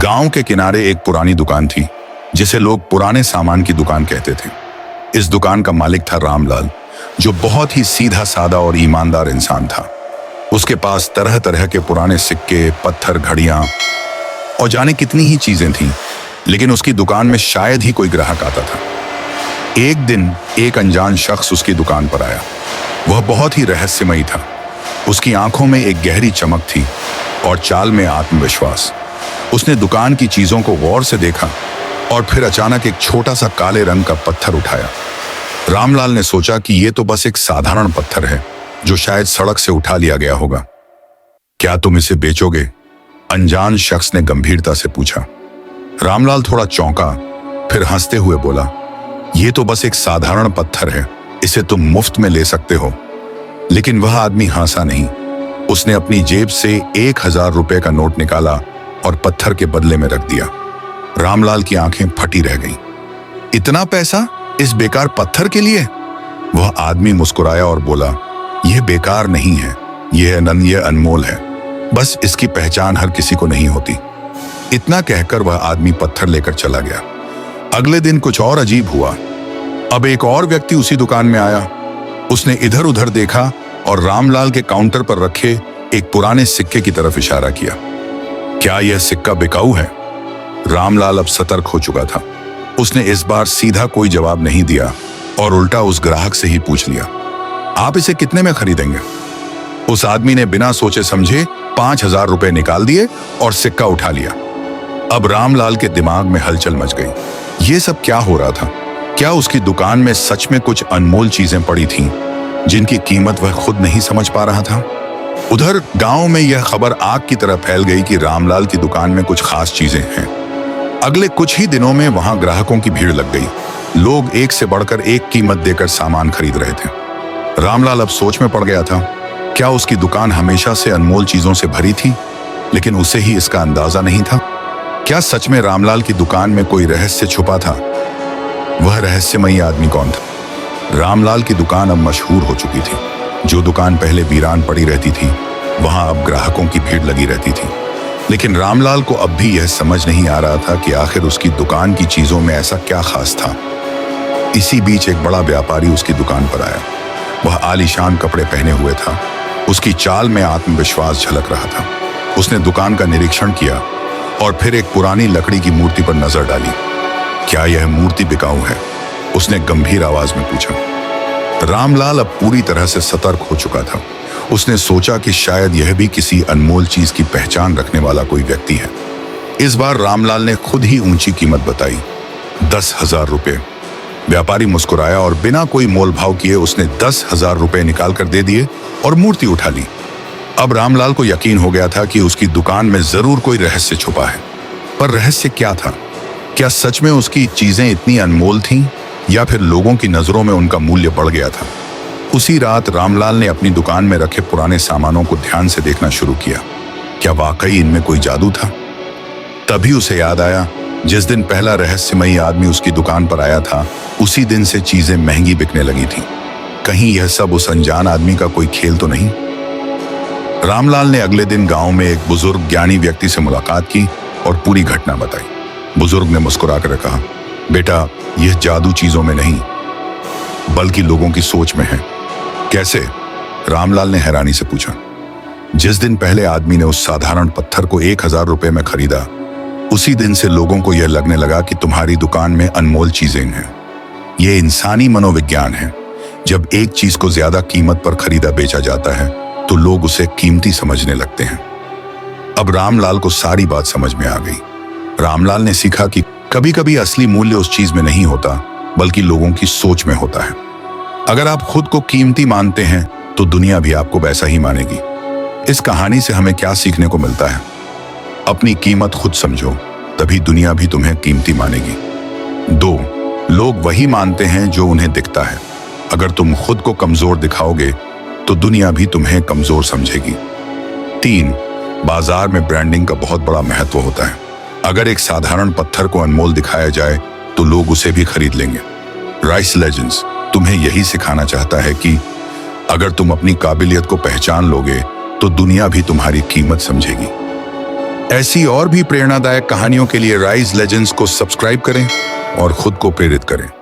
गांव के किनारे एक पुरानी दुकान थी जिसे लोग पुराने सामान की दुकान कहते थे। इस दुकान का मालिक था रामलाल, जो बहुत ही सीधा साधा और ईमानदार इंसान था। उसके पास तरह तरह के पुराने सिक्के, पत्थर, घड़ियां और जाने कितनी ही चीजें थीं, लेकिन उसकी दुकान में शायद ही कोई ग्राहक आता था। एक दिन एक अनजान शख्स उसकी दुकान पर आया। वह बहुत ही रहस्यमयी था। उसकी आंखों में एक गहरी चमक थी और चाल में आत्मविश्वास। उसने दुकान की चीजों को गौर से देखा और फिर अचानक एक छोटा सा काले रंग का पत्थर उठाया। रामलाल ने सोचा कि यह तो बस एक साधारण पत्थर है जो शायद सड़क से उठा लिया गया होगा। क्या तुम इसे बेचोगे? अनजान शख्स ने गंभीरता से पूछा। रामलाल थोड़ा चौंका, फिर हंसते हुए बोला, यह तो बस एक साधारण पत्थर है, इसे तुम मुफ्त में ले सकते हो। लेकिन वह आदमी हंसा नहीं। उसने अपनी जेब से 1000 रुपए का नोट निकाला और पत्थर के बदले में रख दिया। रामलाल की आंखें फटी रह गईं। इतना पैसा इस बेकार पत्थर के लिए? वह आदमी मुस्कुराया और बोला, यह बेकार नहीं है, यह अनमोल है। बस इसकी पहचान हर किसी को नहीं होती। इतना कहकर वह आदमी पत्थर लेकर चला गया। अगले दिन कुछ और अजीब हुआ। अब एक और व्यक्ति उसी दुकान में आया। उसने इधर उधर देखा और रामलाल के काउंटर पर रखे एक पुराने सिक्के की तरफ इशारा किया। क्या यह सिक्का बिकाऊ है? रामलाल अब सतर्क हो चुका था। उसने इस बार सीधा कोई जवाब नहीं दिया और उल्टा उस ग्राहक से ही पूछ लिया, आप इसे कितने में खरीदेंगे? उस आदमी ने बिना सोचे समझे 5000 रुपए निकाल दिए और सिक्का उठा लिया। अब रामलाल के दिमाग में हलचल मच गई। ये सब क्या हो रहा था? क्या उसकी दुकान में सच में कुछ अनमोल चीजें पड़ी थीं जिनकी कीमत वह खुद नहीं समझ पा रहा था? उधर गांव में यह खबर आग की तरह फैल गई कि रामलाल की दुकान में कुछ खास चीजें हैं। अगले कुछ ही दिनों में वहां ग्राहकों की भीड़ लग गई। लोग एक से बढ़कर एक कीमत देकर सामान खरीद रहे थे। रामलाल अब सोच में पड़ गया था। क्या उसकी दुकान हमेशा से अनमोल चीजों से भरी थी, लेकिन उसे ही इसका अंदाजा नहीं था? क्या सच में रामलाल की दुकान में कोई रहस्य छुपा था? वह रहस्यमयी आदमी कौन था? रामलाल की दुकान अब मशहूर हो चुकी थी। जो दुकान पहले वीरान पड़ी रहती थी, वहां अब ग्राहकों की भीड़ लगी रहती थी। लेकिन रामलाल को अब भी यह समझ नहीं आ रहा था कि आखिर उसकी दुकान की चीजों में ऐसा क्या खास था। इसी बीच एक बड़ा व्यापारी उसकी दुकान पर आया। वह आलीशान कपड़े पहने हुए था। उसकी चाल में आत्मविश्वास झलक रहा था। उसने दुकान का निरीक्षण किया और फिर एक पुरानी लकड़ी की मूर्ति पर नजर डाली। क्या यह मूर्ति बिकाऊ है? उसने गंभीर आवाज में पूछा। रामलाल अब पूरी तरह से सतर्क हो चुका था। उसने सोचा कि शायद यह भी किसी अनमोल चीज की पहचान रखने वाला कोई व्यक्ति है। इस बार रामलाल ने खुद ही ऊंची कीमत बताई, 10,000 रुपए। व्यापारी मुस्कुराया और बिना कोई मोल भाव किए उसने 10,000 रुपए निकाल कर दे दिए और मूर्ति उठा ली। अब रामलाल को यकीन हो गया था कि उसकी दुकान में जरूर कोई रहस्य छुपा है। पर रहस्य क्या था? क्या सच में उसकी चीजें इतनी अनमोल थीं, या फिर लोगों की नजरों में उनका मूल्य बढ़ गया था? उसी रात रामलाल ने अपनी दुकान में रखे पुराने सामानों को ध्यान से देखना शुरू किया। क्या वाकई इनमें कोई जादू था? तभी उसे याद आया, जिस दिन पहला रहस्यमयी आदमी उसकी दुकान पर आया था, उसी दिन से चीजें महंगी बिकने लगी थीं। कहीं यह सब उस अनजान आदमी का कोई खेल तो नहीं? रामलाल ने अगले दिन गांव में एक बुजुर्ग ज्ञानी व्यक्ति से मुलाकात की और पूरी घटना बताई। बुजुर्ग ने मुस्कुराकर कहा, बेटा, यह जादू चीजों में नहीं बल्कि लोगों की सोच में है। कैसे? रामलाल ने हैरानी से पूछा। जिस दिन पहले आदमी ने उस साधारण पत्थर को 1000 रुपए में खरीदा, उसी दिन से लोगों को यह लगने लगा कि तुम्हारी दुकान में अनमोल चीजें हैं। यह इंसानी मनोविज्ञान है। जब एक चीज को ज्यादा कीमत पर खरीदा बेचा जाता है तो लोग उसे कीमती समझने लगते हैं। अब रामलाल को सारी बात समझ में आ गई। रामलाल ने सीखा कि कभी कभी असली मूल्य उस चीज में नहीं होता, बल्कि लोगों की सोच में होता है। अगर आप खुद को कीमती मानते हैं तो दुनिया भी आपको वैसा ही मानेगी। इस कहानी से हमें क्या सीखने को मिलता है? अपनी कीमत खुद समझो, तभी दुनिया भी तुम्हें कीमती मानेगी। 2, लोग वही मानते हैं जो उन्हें दिखता है। अगर तुम खुद को कमजोर दिखाओगे तो दुनिया भी तुम्हें कमजोर समझेगी। 3, बाजार में ब्रांडिंग का बहुत बड़ा महत्व होता है। अगर एक साधारण पत्थर को अनमोल दिखाया जाए तो लोग उसे भी खरीद लेंगे। राइस लेजेंड्स तुम्हें यही सिखाना चाहता है कि अगर तुम अपनी काबिलियत को पहचान लोगे तो दुनिया भी तुम्हारी कीमत समझेगी। ऐसी और भी प्रेरणादायक कहानियों के लिए राइज लेजेंड्स को सब्सक्राइब करें और खुद को प्रेरित करें।